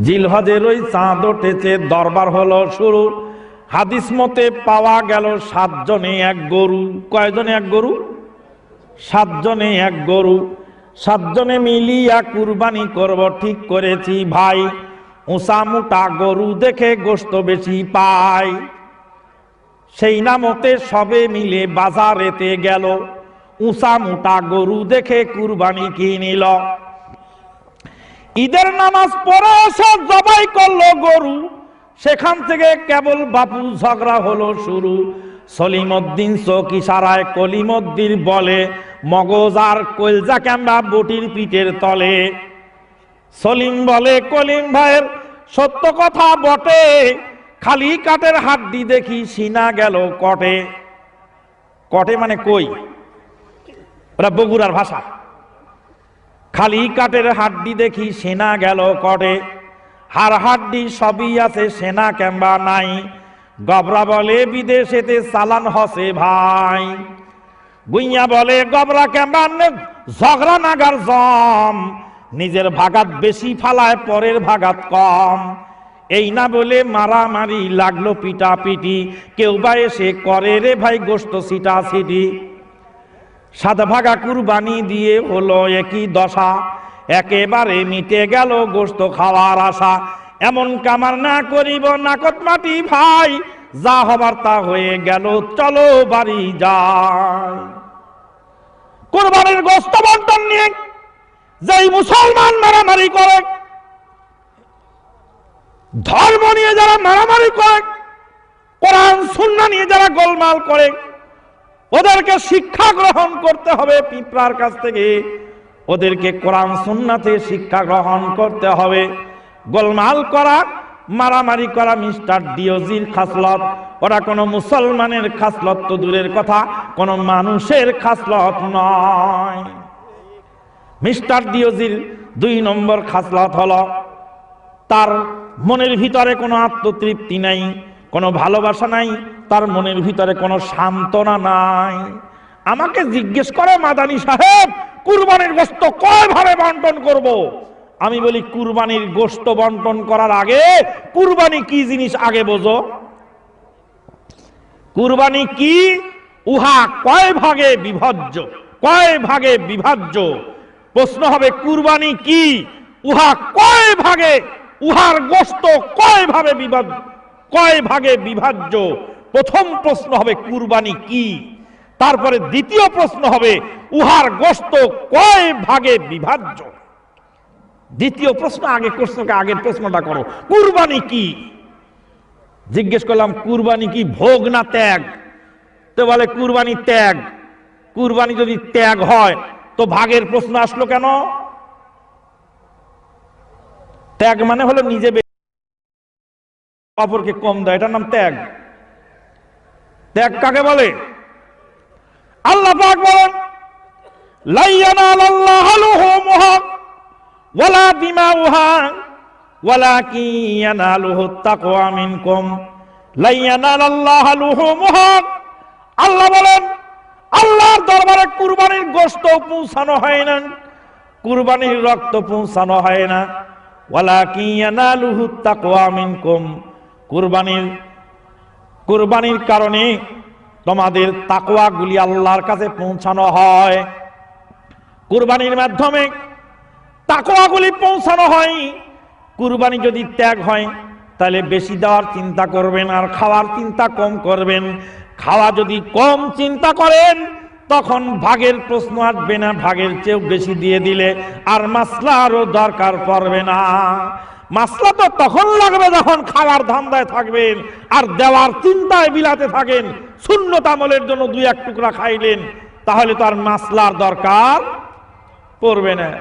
জিলহজের ওই চাঁদ উঠেছে, দরবার হলো শুরু। হাদিস মতে পাওয়া গেল 7 জনে এক গরু। কয়জনে এক গরু? 7 জনে এক গরু। 7 জনে মিলিয়া কুরবানি করব ঠিক করেছি ভাই। উঁচা মোটা গরু দেখে গোশত বেশি পাই। সেই নামতে সবে মিলে বাজারেতে গেল, উঁচা মোটা গরু দেখে কুরবানি কিনিল। ঈদের নামাজ পড়ে এসে জবাই করলো গরু। সেখান থেকে কেবল বাপু ঝগড়া হলো শুরু। সলিমউদ্দিন চোখ ইশারায় কলিমউদ্দিন বলে, মগজ আর কলজা ক্যামরা বটির পিঠের তলে। সলিম বলে, কলিম ভাইয়ের সত্য কথা বটে, খালি কাঠের হাড্ডি দেখি সিনা গেল কটে। কটে মানে কই, ওরা বগুড়ার ভাষা। খালি কাঠের হাড্ডি দেখি সেনা গেল কটে। হার হাড্ডি সবই আছে, সেনা ক্যাম্বা নাই। গবরা বলে, বিদেশেতে চালান হসে ভাই। গুইয়া বলে, গবরা ক্যাম্বা ঝগড়া নাগার জম। নিজের ভাগাত বেশি ফালায়, পরের ভাগাত কম। এই না বলে মারামারি লাগলো পিটাপিটি। কেউ বা এসে করে রে ভাই গোশত সিটা সিটি। 7 ভাগা কুরবানি দিয়ে হলো একই দশা। একেবারে মিটে গেল গোশত খাওয়ার আশা। এমন কামার না করিব নাকত মাটি ভাই। যা হবার তা হয়ে গেল, চলো বাড়ি যাই। কুরবানির গোশত বন্টন নিয়ে যেই মুসলমান মারামারি করে, ধর্ম নিয়ে যারা মারামারি করে, কোরআন সুন্নাহ নিয়ে যারা গোলমাল করে, ওদেরকে শিক্ষা গ্রহণ করতে হবে পিঁপড়ার কাছ থেকে। ওদেরকে কোরআন সুন্নাতে শিক্ষা গ্রহণ করতে হবে। গোলমাল করা, মারামারি করা মিস্টার ডিওজির খাসলত। ওরা কোনো মুসলমানের খাসলত তো দূরের কথা, কোনো মানুষের খাসলত নয়। মিস্টার ডিওজির 2 নম্বর খাসলত হলো, তার মনের ভিতরে কোনো আত্মতৃপ্তি নাই, কোনো ভালোবাসা নাই, তার মনের ভিতরে কোনো সান্ত্বনা নাই। আমাকে জিজ্ঞেস করে, মাদানী সাহেব কুরবানির গোশত কয় ভাবে বন্টন করব? আমি বলি, কুরবানির গোশত বন্টন করার আগে কুরবানি কি জিনিস আগে বোঝো। কুরবানি কি, উহা কয় ভাগে বিভাজ্য, কয় ভাগে বিভাজ্য। প্রশ্ন হবে, কুরবানি কি, উহা কয় ভাগে, উহার গোশত কয় ভাবে বিভাজ্য, কয় ভাগে বিভাজ্য। প্রথম প্রশ্ন হবে কুরবানি কি, তারপরে দ্বিতীয় প্রশ্ন হবে উহার গোশত কয় ভাগে বিভাজ্য। দ্বিতীয় প্রশ্ন আগে প্রশ্নকে, আগের প্রশ্নটা করো, কুরবানি কি। জিজ্ঞেস করলাম, কুরবানি কি ভোগ না ত্যাগ? তো বলে কুরবানি ত্যাগ। কুরবানি যদি ত্যাগ হয় তো ভাগের প্রশ্ন আসলো কেন? ত্যাগ মানে হলো নিজে অপরকে কম দেয়, এটার নাম ত্যাগ। ত্যাগ কাকে বলে? আল্লাহ পাক বলেন, লা ইয়ানালাল্লাহু লুহুমুহা ওয়ালা দিমাউহা ওয়ালাকিন ইয়ানালুহুত তাকওয়া মিনকুম। লা ইয়ানালাল্লাহু লুহুমুহা, আল্লাহ বলেন আল্লাহর দরবারে কুরবানির গোশত পৌঁছানো হয় না, কুরবানির রক্ত পৌঁছানো হয় না। ওয়ালাকিন ইয়ানালুহুত তাকওয়া মিনকুম, কুরবানির কারণে তোমাদের তাকওয়া গুলি আল্লাহর কাছে পৌঁছানো হয়। কুরবানির মাধ্যমে তাকওয়া গুলি পৌঁছানো হয়। কুরবানি যদি ত্যাগ হয় তাহলে বেশি দেওয়ার চিন্তা করবেন আর খাওয়ার চিন্তা কম করবেন। খাওয়া যদি কম চিন্তা করেন তখন ভাগের প্রশ্ন আসবে না, ভাগের চেয়েও বেশি দিয়ে দিলে আর মাসলারও দরকার পড়বে না। মাসলা তো তখন লাগবে যখন খাওয়ার ধান্দায় থাকবেন আর দেওয়ার চিন্তায় বিলাতে থাকেন। সুন্নত আমলের জন্য 2-1 টুকরা খাইলেন, তাহলে তো আর মাসলার দরকার পড়বে না।